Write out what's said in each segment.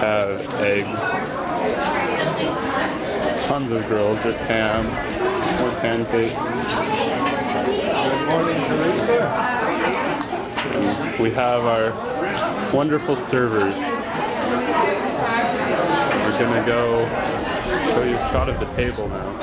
have eggs, tons of grills, there's ham, more pancakes. Good morning, Teresa. And we have our wonderful servers. We're gonna go show you a shot of the table now.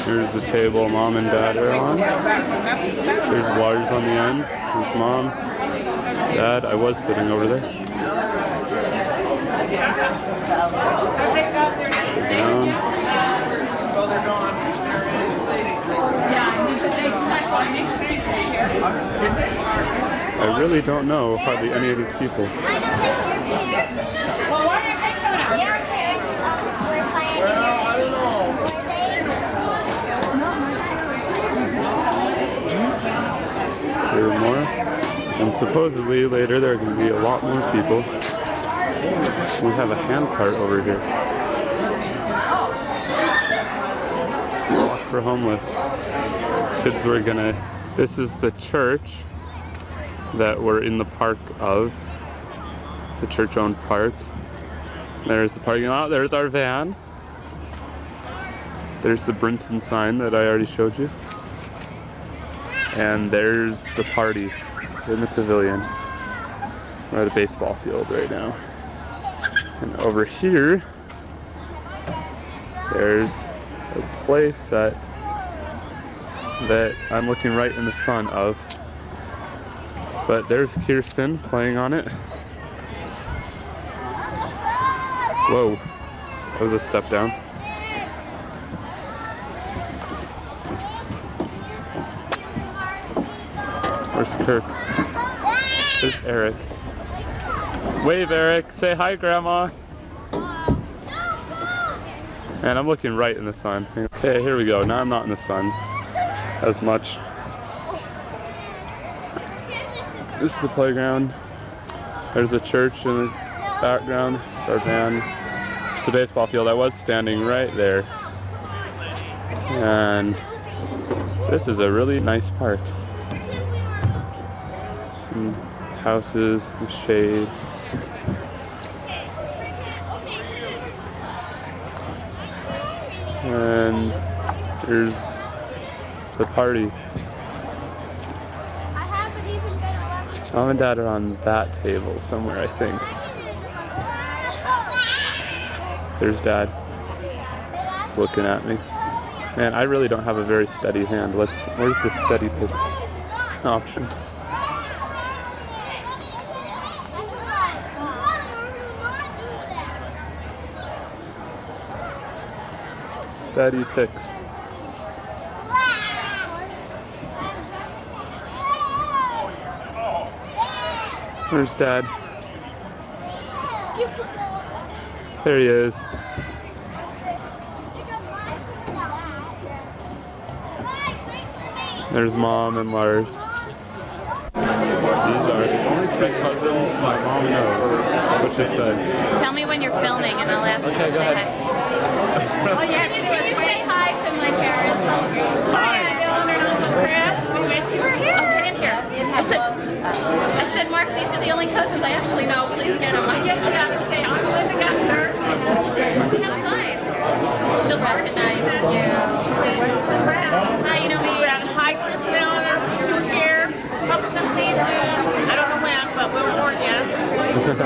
Here's the table Mom and Dad are on. There's Lars on the end. There's Mom, Dad. I was sitting over there. I really don't know hardly any of these people. There are more, and supposedly later there are going to be a lot more people. We have a hand cart over here. Walk for homeless. Kids were gonna. This is the church that we're in the park of. It's a church-owned park. There's the parking lot. There's our van. There's the Brinton sign that I already showed you. And there's the party in the pavilion. We're at a baseball field right now. And over here, there's a play set that I'm looking right in the sun of. But there's Kirsten playing on it. Whoa, that was a step down. Where's Kirk? There's Eric. Wave, Eric. Say hi, Grandma. And I'm looking right in the sun. Okay, here we go. Now I'm not in the sun as much. This is the playground. There's a church in the background. It's our van. It's a baseball field. I was standing right there. And this is a really nice park. Some houses with shade. And there's the party. Mom and Dad are on that table somewhere, I think. There's Dad looking at me. Man, I really don't have a very steady hand. Where's the steady pitch option? Steady fix. Where's Dad? There he is. There's Mom and Lars. These are the only two cousins my mom knows. What's this say? Tell me when you're filming and I'll ask you to say hi. Oh yeah, can you say hi to my parents? Hi, Dylan and Uncle Chris. We wish you were here. Oh, get in here. I said, Mark, these are the only cousins I actually know. Please get them. I guess we gotta say, I'm Linda Gunther. We have signs. She'll recognize you. Hi, you know me. Hi, Chris and Eleanor. Wish you were here. Hope we can see you soon. I don't know when, but we'll warn you.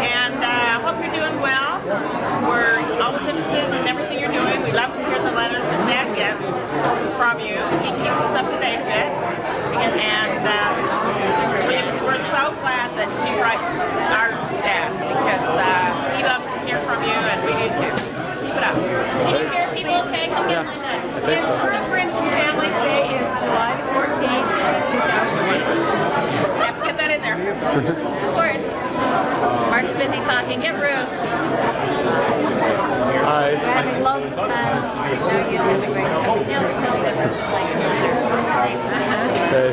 And hope you're doing well. We're always interested in everything you're doing. We love to hear the letters that Dad gets from you. He keeps us up to date with it. And we're so glad that she writes to our dad because he loves to hear from you and we do too. Keep it up. Can you hear people say, come get Linda? The Brinton family today is July 14th, 2008. You have to get that in there. Support. Mark's busy talking. Get Ruth. Hi. We're having loads of fun. No, you'd have a great time. Hey.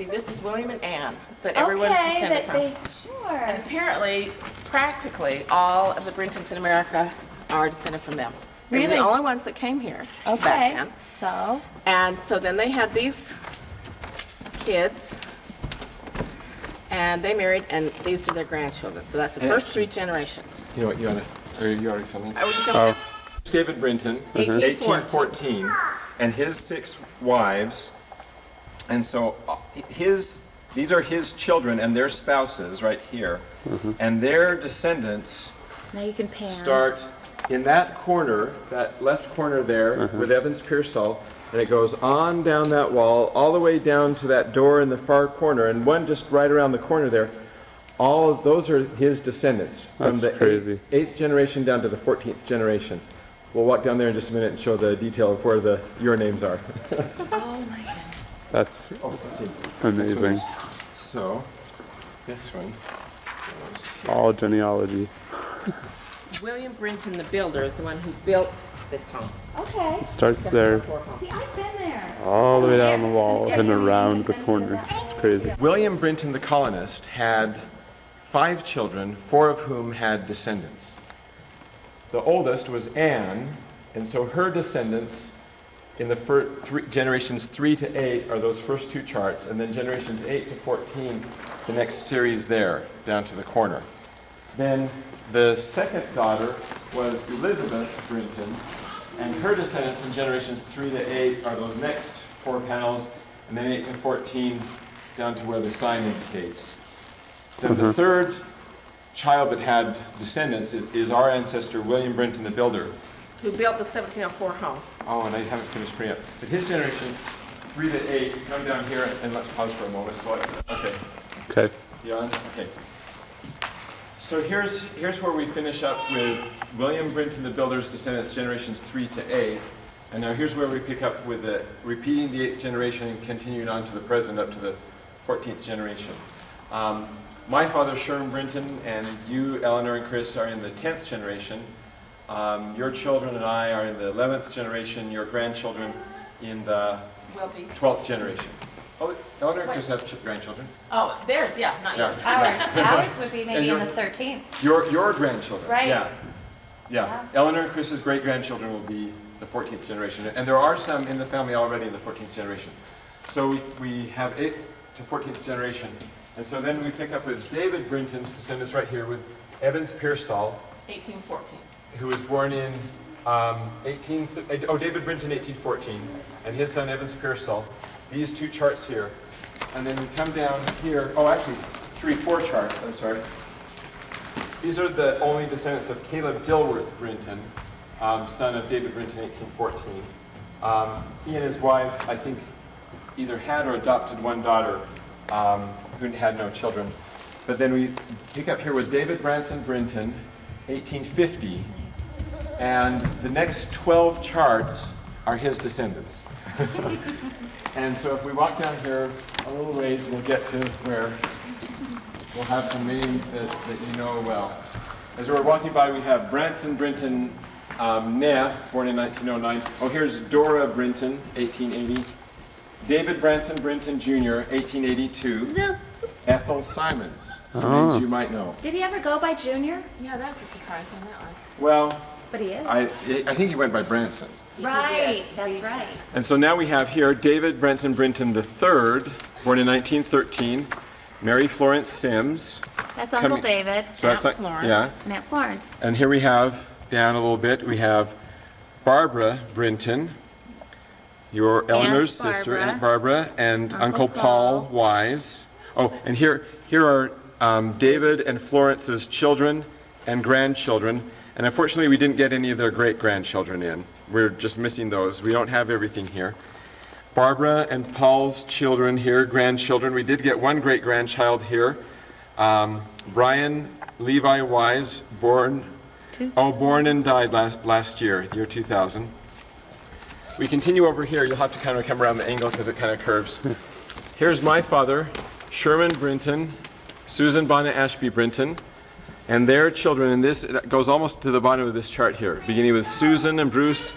see, this is William and Anne that everyone's descended from. Sure. And apparently, practically, all of the Brintons in America are descended from them. They were Really? the only ones that came here back Okay. then. So, And so then they had these kids, and they married, and these are their grandchildren. So that's the first 3 generations. You know what, you want to, are you already filming? Are we just Oh, gonna- David Brinton, 1814, and his 6 wives. And so these are his children and their spouses right here. And their descendants now you can pan. start in that corner, that left corner there with Evans Pearsall, and it goes on down that wall, all the way down to that door in the far corner, and one just right around the corner there. All of those are his descendants from That's the crazy. 8th generation down to the 14th generation. We'll walk down there in just a minute and show the detail of where your names are. Oh my goodness. That's amazing. So, this one. All genealogy. William Brinton, the builder, is the one who built this home. Okay. Starts there, See, I've been there. all the way down the wall and around the corner. It's crazy. William Brinton, the colonist, had 5 children, 4 of whom had descendants. The oldest was Anne, and so her descendants in the generations 3 to 8 are those first 2 charts, and then generations 8 to 14, the next series there, down to the corner. Then the second daughter was Elizabeth Brinton, and her descendants in generations 3 to 8 are those next 4 panels, and then 8 to 14 down to where the sign indicates. Then the third child that had descendants is our ancestor, William Brinton the builder. Who built the 1704 home. Oh, and I haven't finished putting up. But his generations 3 to 8 come down here, and let's pause for a moment. Okay. Okay. You on? Okay. So here's where we finish up with William Brinton the builder's descendants, generations 3 to 8. And now here's where we pick up with repeating the 8th generation and continuing on to the present up to the 14th generation. My father, Sherman Brinton, and you, Eleanor and Chris, are in the 10th generation. Your children and I are in the 11th generation. Your grandchildren in the Will be. 12th generation. Oh, Eleanor and Chris have grandchildren. Oh, theirs, yeah, not Yeah. yours. Ours would be And maybe in your- the 13th. Your grandchildren. Right. Yeah. Yeah. Eleanor and Chris's great-grandchildren will be the 14th generation. And there are some in the family already in the 14th generation. So we have 8th to 14th generation. And so then we pick up with David Brinton's descendants right here with Evans Pearsall, 1814. who was born in David Brinton, 1814, and his son Evans Pearsall. These 2 charts here. And then we come down here, actually 4 charts, I'm sorry. These are the only descendants of Caleb Dilworth Brinton, son of David Brinton, 1814. He and his wife, I think, either had or adopted 1 daughter who had no children. But then we pick up here with David Branson Brinton, 1850, and the next 12 charts are his descendants. And so if we walk down here a little ways, we'll get to where we'll have some names that you know well. As we're walking by, we have Branson Brinton Neff, born in 1909. Oh, here's Dora Brinton, 1880. David Branson Brinton Jr., 1882. Ethel Simons, some names you might know. Did he ever go by Junior? Yeah, that's a surprise on that one. Well, But he is. I think he went by Branson. Right, that's right. And so now we have here David Branson Brinton III, born in 1913. Mary Florence Sims. That's Uncle Coming- David So that's like, Florence. yeah. and Aunt Florence. And here we have, down a little bit, we have Barbara Brinton, your Eleanor's Barbara. sister, Aunt Barbara, and Uncle Uncle Paul Paul. Wise. Oh, and here are David and Florence's children and grandchildren. And unfortunately, we didn't get any of their great-grandchildren in. We're just missing those. We don't have everything here. Barbara and Paul's children here, grandchildren. We did get 1 great-grandchild here. Brian Levi Wise, born and died last year 2000. We continue over here. You'll have to kind of come around the angle because it kind of curves. Here's my father, Sherman Brinton, Susan Bonnet Ashby Brinton, and their children. And this goes almost to the bottom of this chart here, beginning with Susan and Bruce,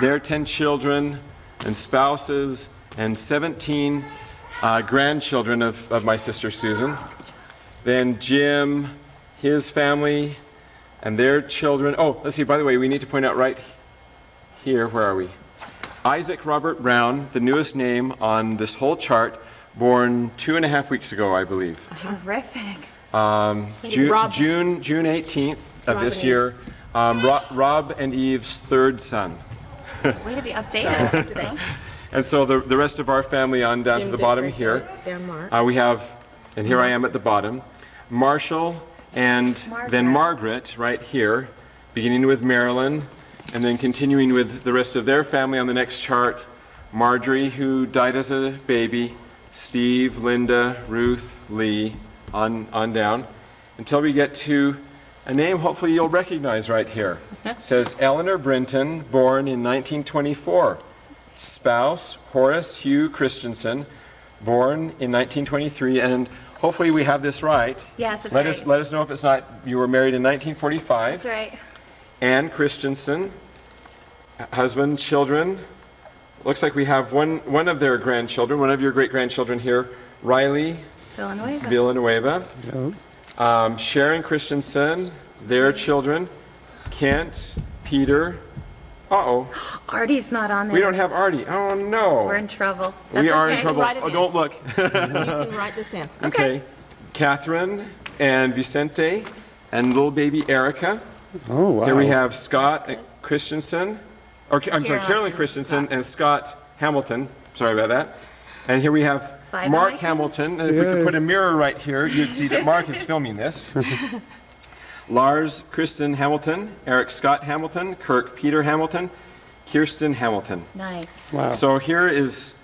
their 10 children and spouses, and 17 grandchildren of my sister Susan. Then Jim, his family, and their children. Oh, let's see, by the way, we need to point out right here, where are we? Isaac Robert Brown, the newest name on this whole chart, born 2.5 weeks ago, I believe. Terrific. June 18th of this year. Rob and Eve's third son. Way to be updated today. And so the rest of our family on down to the bottom here. We have, and here I am at the bottom, Marshall and then Margaret right here, beginning with Marilyn, and then continuing with the rest of their family on the next chart. Marjorie, who died as a baby, Steve, Linda, Ruth, Lee, on down, until we get to a name hopefully you'll recognize right here. It says Eleanor Brinton, born in 1924. Spouse, Horace Hugh Christensen, born in 1923, and hopefully we have this right. Yes, it's let right. Let us know if it's not. You were married in 1945. That's right. Anne Christensen, husband, children. Looks like we have one of their grandchildren, one of your great-grandchildren here, Riley Villanueva. Sharon Christensen, their children, Kent, Peter. Artie's not on there. We don't have Artie. Oh no. We're in trouble. That's We are okay. in trouble. Write it in. Don't look. You can write this in. Okay. Catherine and Vicente and little baby Erica. Oh, wow. Here we have Scott Christensen, Carolyn Christensen and Scott Hamilton. Sorry about that. And here we have Five Mark on my Hamilton. And if we could put a mirror right here, you'd see that Mark is filming this. Lars Kristen Hamilton, Eric Scott Hamilton, Kirk Peter Hamilton, Kirsten Hamilton. Nice. Wow. So here is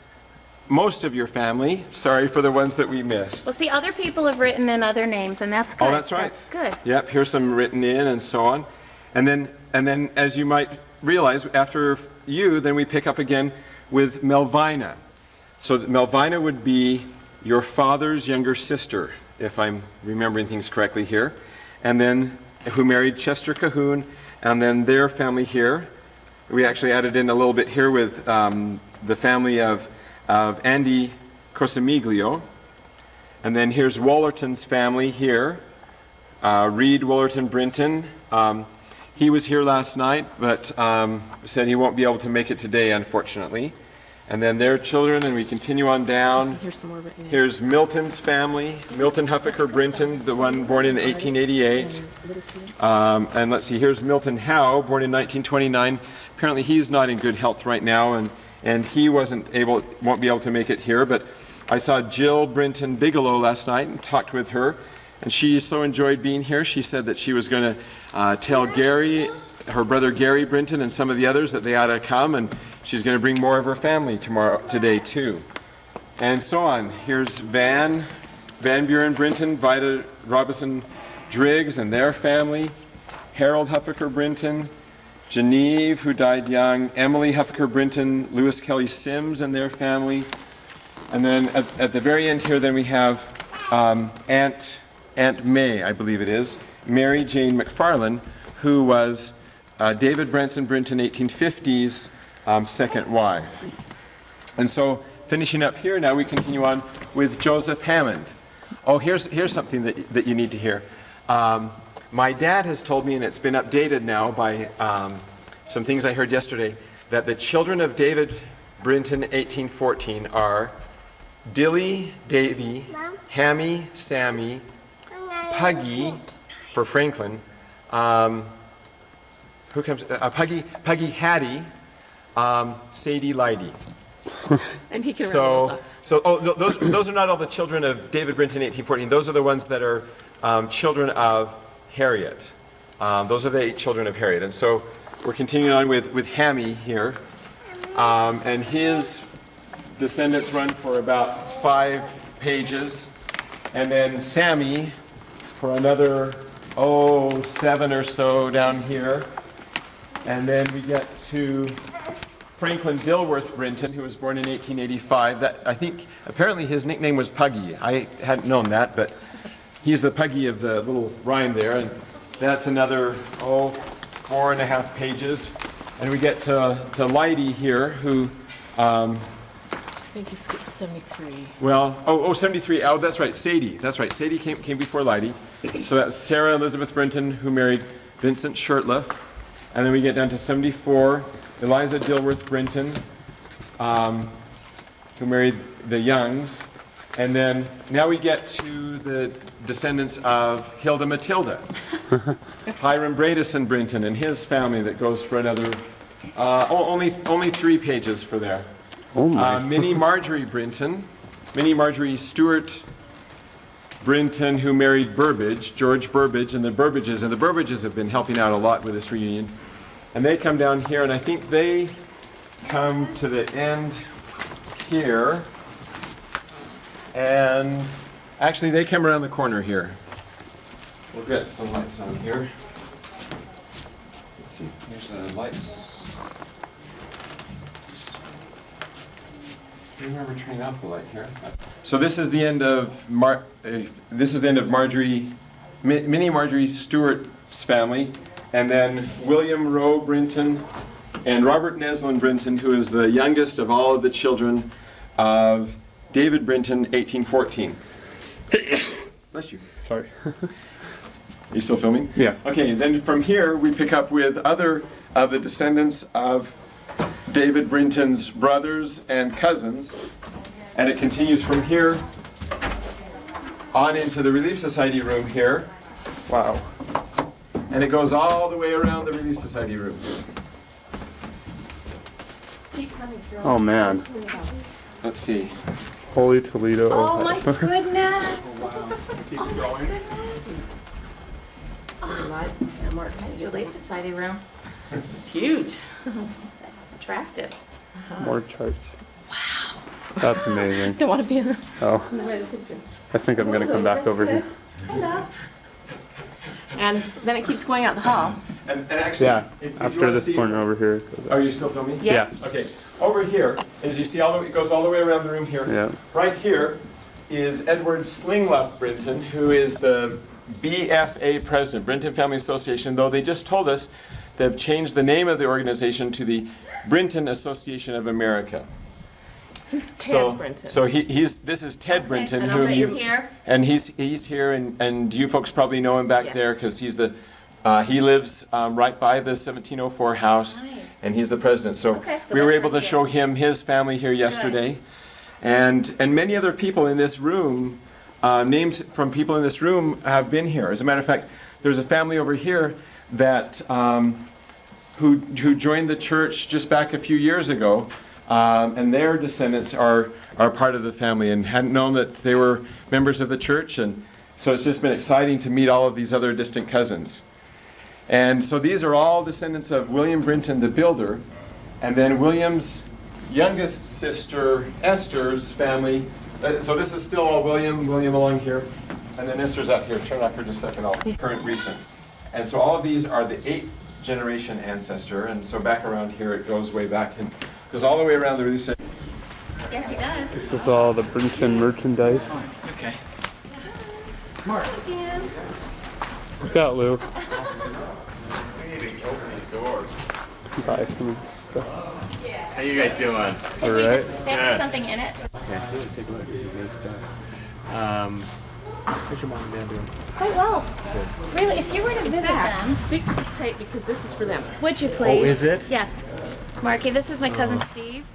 most of your family. Sorry for the ones that we missed. Well, see, other people have written in other names, and that's good. Oh, that's right. That's good. Yep, here's some written in and so on. And then as you might realize, after you, then we pick up again with Melvina. So Melvina would be your father's younger sister, if I'm remembering things correctly here. And then who married Chester Cahoon, and then their family here. We actually added in a little bit here with the family of Andy Cosimiglio. And then here's Wallerton's family here. Reed Wallerton Brinton. He was here last night, but said he won't be able to make it today, unfortunately. And then their children, and we continue on down. Here's some more written in. Here's Milton's family, Milton Huffaker Brinton, the one born in 1888. And let's see, here's Milton Howe, born in 1929. Apparently he's not in good health right now, and he won't be able to make it here. But I saw Jill Brinton Bigelow last night and talked with her, and she so enjoyed being here. She said that she was going to tell Gary, her brother Gary Brinton, and some of the others that they ought to come, and she's going to bring more of her family today too. And so on. Here's Van Buren Brinton, Vida Robinson Driggs and their family, Harold Huffaker Brinton, Genevieve, who died young, Emily Huffaker Brinton, Lewis Kelly Sims and their family. And then at the very end here, then we have Aunt May, I believe it is, Mary Jane McFarlane, who was David Branson Brinton, 1850s, second wife. And so finishing up here now, we continue on with Joseph Hammond. Oh, here's something that you need to hear. My dad has told me, and it's been updated now by some things I heard yesterday, that the children of David Brinton, 1814, are Dilly, Davy, Hammy, Sammy, Puggy, for Franklin, Puggy Hattie, Sadie Leidy. And he can remember Those are not all the children of David Brinton, 1814. Those are the ones that are children of Harriet. Those are the 8 children of Harriet. And so we're continuing on with Hammy here. And his descendants run for about 5 pages. And then Sammy for another, 7 or so down here. And then we get to Franklin Dilworth Brinton, who was born in 1885. That, I think, apparently his nickname was Puggy. I hadn't known that, but he's the Puggy of the little rhyme there. And that's another, 4.5 pages. And we get to Leidy here, who think you skipped 73. Well, 73. Oh, that's right. Sadie. That's right. Sadie came before Leidy. So that was Sarah Elizabeth Brinton, who married Vincent Shirtliff. And then we get down to 74. Eliza Dilworth Brinton, who married the Youngs. And then now we get to the descendants of Hilda Matilda. Hiram Bradison Brinton and his family that goes for another, only 3 pages for there. Oh my. Minnie Marjorie Brinton, Minnie Marjorie Stewart Brinton, who married Burbage, George Burbage, and the Burbages have been helping out a lot with this reunion. And they come down here, and I think they come to the end here. And actually, they come around the corner here. We'll get some lights on here. Let's see, here's the lights. Do you remember turning off the light here? So this is the end of Minnie Marjorie Stewart's family, and then William Rowe Brinton and Robert Neslin Brinton, who is the youngest of all of the children of David Brinton, 1814. Bless you. Sorry. Are you still filming? Yeah. Okay, then from here we pick up with other of the descendants of David Brinton's brothers and cousins, and it continues from here on into the Relief Society room here. Wow. And it goes all the way around the Relief Society room. Oh man. Let's see. Holy Toledo. Oh Ohio. my goodness! Keeps Oh my going. goodness! Oh, Mark's his Relief Society room. It's huge. Attractive. More charts. Wow. That's amazing. Don't want to be in the Oh, way of the picture. I think I'm gonna come back over here. Hello. And then it keeps going out the hall. And actually, Yeah, if you after wanna this see- corner over here. Are you still filming? Yeah. Okay, over here, as you see, it goes all the way around the room here. Yeah. Right here is Edward Slingluff Brinton, who is the BFA president, Brinton Family Association, though they just told us they've changed the name of the organization to the Brinton Association of America. He's Ted Brinton. So this is Ted Brinton, And whom he's you, here. and he's here, and you folks probably know him back Yes. there because he lives right by the 1704 house, Nice. and he's the president. So, Okay, so we were that's able to right, show yes. him his family here yesterday, and many other people in this room, names from people in this room have been here. As a matter of fact, there's a family over here that who joined the church just back a few years ago. And their descendants are part of the family and hadn't known that they were members of the church, and so it's just been exciting to meet all of these other distant cousins. And so these are all descendants of William Brinton the builder, and then William's youngest sister Esther's family. So this is still all William along here, and then Esther's out here. Turn it off for just a second, all current recent. And so all of these are the 8th generation ancestor, and so back around here it goes way back and goes all the way around the Relief Society. Yes, he does. This is all the Brinton merchandise. Okay. Look out, Lou. We need to open these doors. Buy some stuff. How you guys doing? Can you Alright. just stick Good. something in it? How's your mom and dad doing? Quite well. Really, if you were to visit them, Speak to this tape because this is for them. would you please? Oh, is it? Yes. Marky, this is my cousin Steve.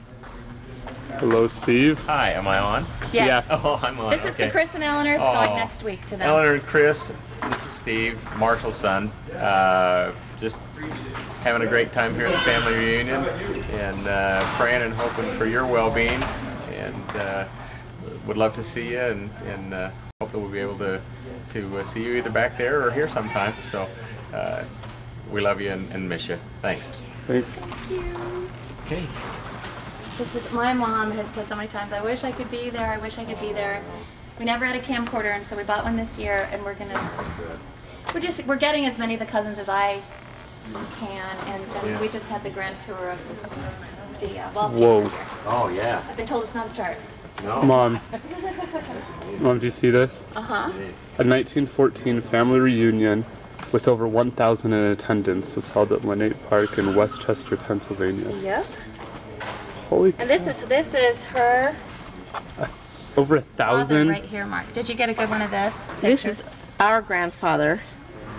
Hello, Steve. Hi, am I on? Yes. Oh, I'm on. This is okay. to Chris and Eleanor. It's Oh. going next week to them. Eleanor and Chris, this is Steve, Marshall's son. Just having a great time here at the family reunion and praying and hoping for your well-being. And would love to see you and hope that we'll be able to see you either back there or here sometime. So we love you and miss you. Thanks. Thanks. Okay. This is, my mom has said so many times, I wish I could be there, I wish I could be there. We never had a camcorder, and so we bought one this year, and we're getting as many of the cousins as I can, and we just had the grand tour of the Whoa. wallpaper. Oh, yeah. I've been told it's not a chart. No. Mom. Mom, do you see this? Uh-huh. A 1914 family reunion with over 1,000 in attendance was held at Lenape Park in Westchester, Pennsylvania. Yep. Holy And this is her Over Father 1,000? right here, Mark. Did you get a good one of this? This picture? is our grandfather,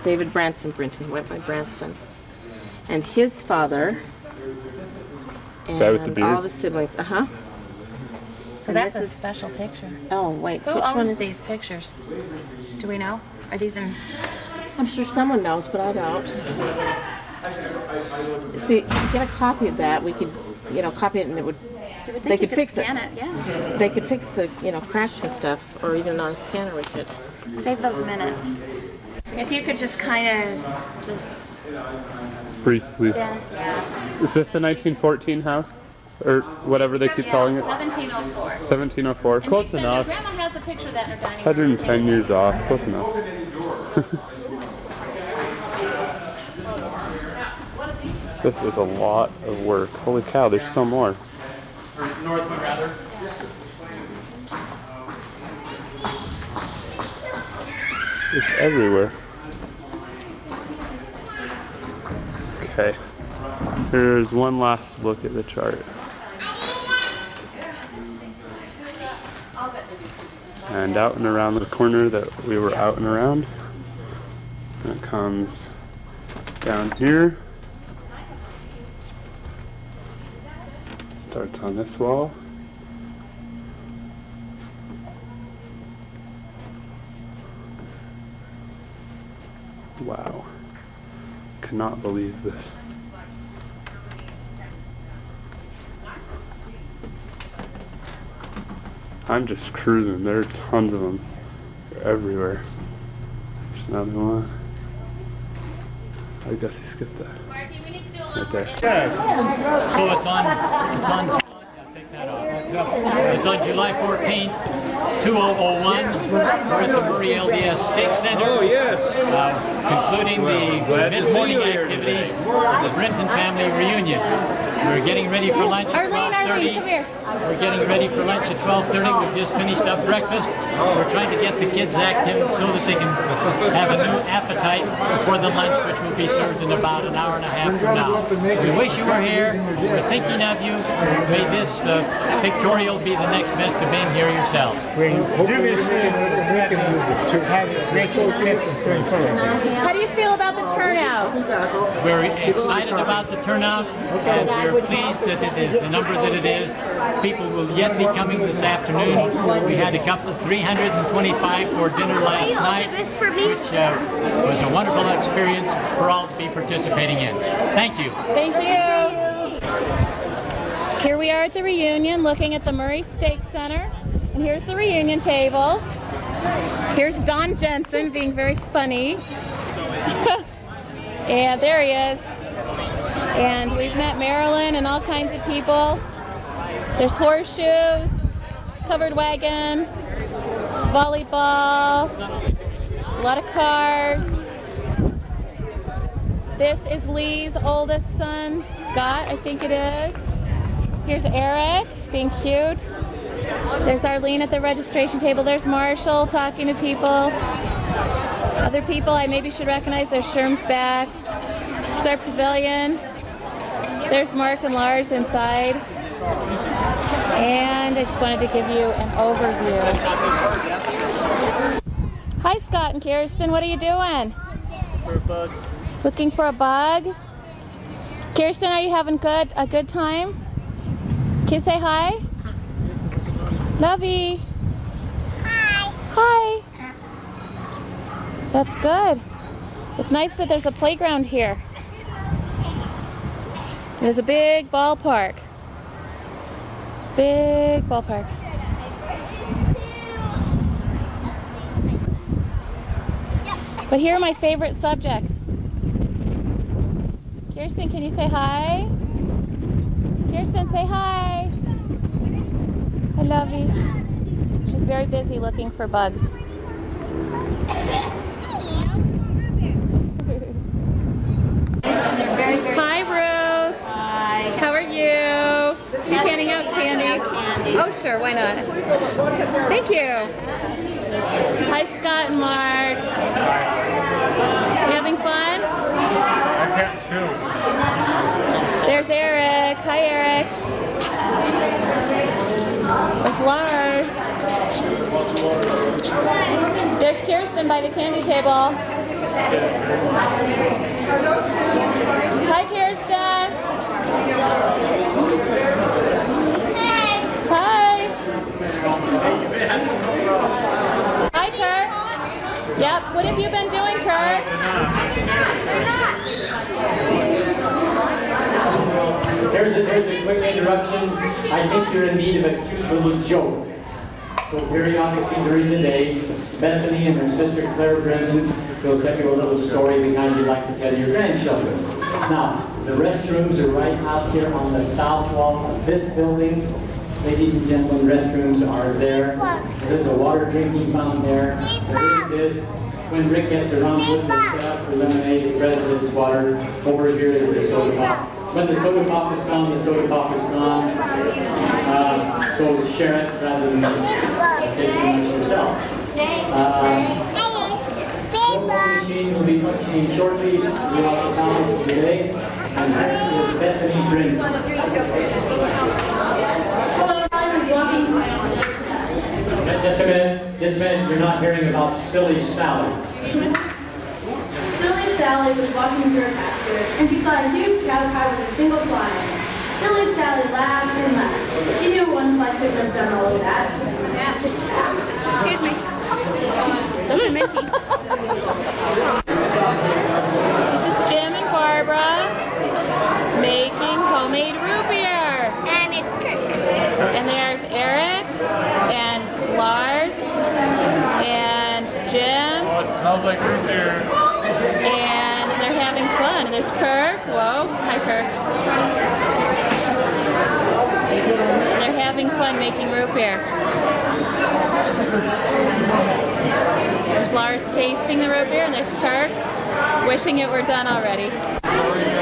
David Branson Brinton. He went by Branson. And his father Guy with the and beard? all of his siblings. Uh-huh. So and that's this a is- special picture. Oh, wait. Who which one owns is these pictures? Do we know? Are these in? I'm sure someone knows, but I don't. See, to get a copy of that, we could, copy it and it would, You would They think you could fix it. scan it. Yeah. they could fix the, cracks and stuff, or even on a scanner we could. Save those minutes. If you could just kind of just. Briefly. Yeah. Is this the 1914 house? Or whatever they keep calling it? 1704. 1704. And Close their enough. grandma has a picture of that in her dining room. 110 years off. Close enough. This is a lot of work. Holy cow, there's still more. Northwood, rather. It's everywhere. Okay. Here's one last look at the chart. And out and around the corner that we were out and around. And it comes down here. Starts on this wall. Wow. Cannot believe this. I'm just cruising. There are tons of them. They're everywhere. There's another one. I guess he skipped that. Right there. So yeah, take that off. It's on July 14th, 2001. We're at the Murray LDS Steak Center. Oh, yes. Concluding the mid-morning activities of the Brenton family reunion. We're getting ready for lunch at 12:30. come here. We're getting ready for lunch at 12:30. We've just finished up breakfast. We're trying to get the kids active so that they can have a new appetite for the lunch, which will be served in about an hour and a half from now. We wish you were here. We're thinking of you. May this pictorial be the next best of being here yourselves. We do wish to have great successes going forward. How do you feel about the turnout? We're excited about the turnout, and we're pleased that it is the number that it is. People will yet be coming this afternoon. We had a couple of 325 for dinner last night, which was a wonderful experience for all to be participating in. Thank you. Thank you. Here we are at the reunion looking at the Murray Steak Center. And here's the reunion table. Here's Don Jensen being very funny. And there he is. And we've met Marilyn and all kinds of people. There's horseshoes, covered wagon, there's volleyball, there's a lot of cars. This is Lee's oldest son, Scott, I think it is. Here's Eric, being cute. There's Arlene at the registration table. There's Marshall talking to people. Other people I maybe should recognize. There's Sherm's back. There's our pavilion. There's Mark and Lars inside. And I just wanted to give you an overview. Hi Scott and Kirsten, what are you doing? For a bug. Looking for a bug? Kirsten, are you having a good time? Can you say hi? Lovey. Hi. Hi. That's good. It's nice that there's a playground here. There's a big ballpark. Big ballpark. But here are my favorite subjects. Kirsten, can you say hi? Kirsten, say hi. I love you. She's very busy looking for bugs. Hi, Ruth. Hi. How are you? She's handing out candy. Oh, sure. Why not? Thank you. Hi, Scott and Mark. You having fun? I can't shoot. There's Eric. Hi, Eric. What's Laura. There's Kirsten by the candy table. Hi, Kirsten. Hi. Hi, Kurt. Yep. What have you been doing, Kurt? There's a quick interruption. I think you're in need of a cute little joke. So periodically during the day, Bethany and her sister Claire Brenton will tell you a little story the kind you like to tell your grandchildren. Now, the restrooms are right out here on the south wall of this building. Ladies and gentlemen, restrooms are there. There's a water drinking fountain there. There is, when Rick gets around with the staff for lemonade, the president's water. Over here is the soda pop. When the soda pop is gone, the soda pop is gone. So share it rather than take too much yourself. The machine will be functioning shortly throughout the comments today. And that is Bethany Brinton. Just a minute, you're not hearing about Silly Sally. Silly Sally was walking through a pasture, and she saw a huge cow with a single fly in it. Silly Sally laughed and laughed. She knew one fly couldn't have done all of that. Excuse me. Those are Minty. This is Jim and Barbara making homemade root beer. And it's Kirk. And there's Eric and Lars and Jim. Oh, it smells like root beer. And they're having fun. And there's Kirk. Whoa. Hi, Kirk. They're having fun making root beer. There's Lars tasting the root beer, and there's Kirk wishing it were done already.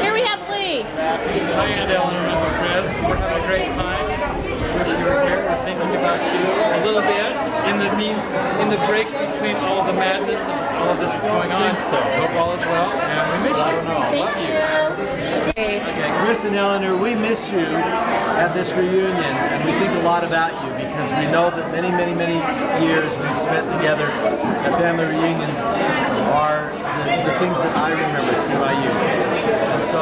Here we have Lee. Hi, Aunt Eleanor and Uncle Chris. We're having a great time. Wish you were here. We're thinking about you a little bit in the breaks between all the madness and all of this that's going on. So hope all is well, and we miss you. Thank you. Okay, Chris and Eleanor, we miss you at this reunion, and we think a lot about you because we know that many, many, many years we've spent together at family reunions are the things that I remember through my youth. And so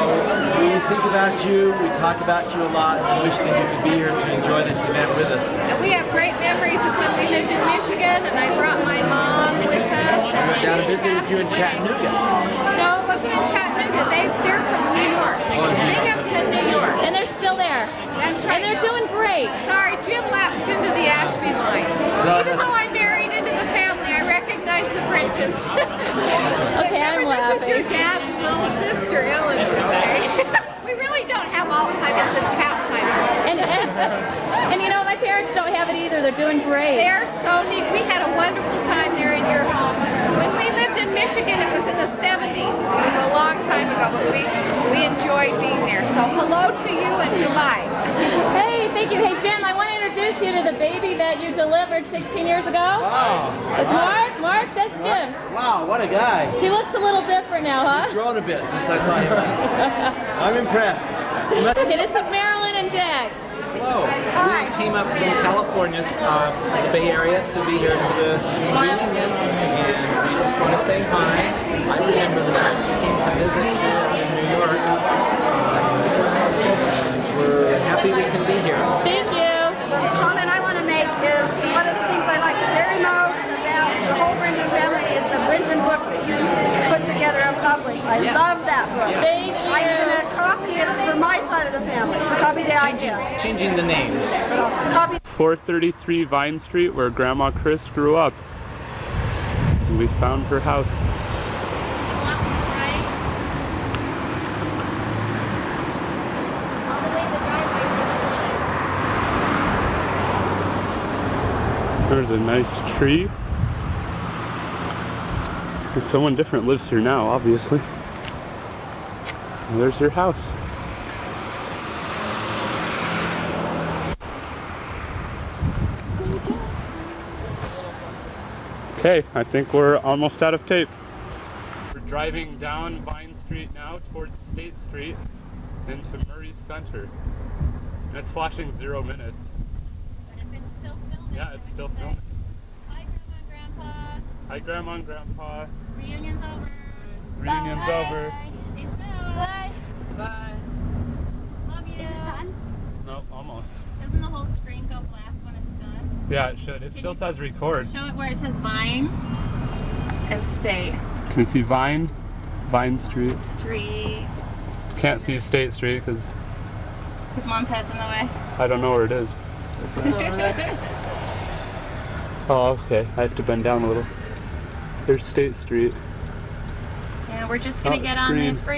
we think about you, we talk about you a lot, and wish that you could be here to enjoy this event with us. And we have great memories of when we lived in Michigan, and I brought my mom with us. And I down and visited you in Chattanooga. No, it wasn't in Chattanooga. They're from New York. Binghamton, New York. And they're still there. That's right. And they're doing great. Sorry, Jim lapsed into the Ashby line. Even though I married into the family, I recognize the Brintons. Okay, I'm Remember, laughing. this is your dad's little sister, Eleanor, okay? We really don't have Alzheimer's, it's Alzheimer's. And you know, my parents don't have it either. They're doing great. They're so neat. We had a wonderful time there in your home. When we lived in Michigan, it was in the 70s. It was a long time ago, but we enjoyed being there. So hello to you and goodbye. Hey, thank you. Hey, Jim, I want to introduce you to the baby that you delivered 16 years ago. Wow. It's Mark. Mark, that's Jim. Wow, what a guy. He looks a little different now, huh? He's grown a bit since I saw him last. I'm impressed. Okay, this is Marilyn and Jack. Hello. We came up from California, the Bay Area, to be here to the reunion, and we just want to say hi. I remember the times we came to visit you out in New York. We're happy we can be here. Thank you. The comment I want to make is one of the things I like the very most about the whole Brinton family is the Brinton book that you put together and published. I love that book. Thank you. I'm going to copy it for my side of the family. Copy the idea. Changing the names. Copy. 433 Vine Street, where Grandma Chris grew up. And we found her house. There's a nice tree. And someone different lives here now, obviously. And there's your house. Okay, I think we're almost out of tape. We're driving down Vine Street now towards State Street into Murray's Center. And it's flashing 0 minutes. But if it's still Yeah, it's still filming. Hi, Grandma and Grandpa. Hi, Grandma and Grandpa. Reunion's over. Reunion's over. See you soon. Bye. Bye. Love you. Is it done? No, almost. Doesn't the whole screen go black when it's done? Yeah, it should. It still says record. Show it where it says Vine and State Can you see Vine? Vine Street. Street. Can't see State Street because His mom's head's in the way. I don't know where it is. Oh, okay. I have to bend down a little. There's State Street. Yeah, we're just gonna Oh, get it's on the green. free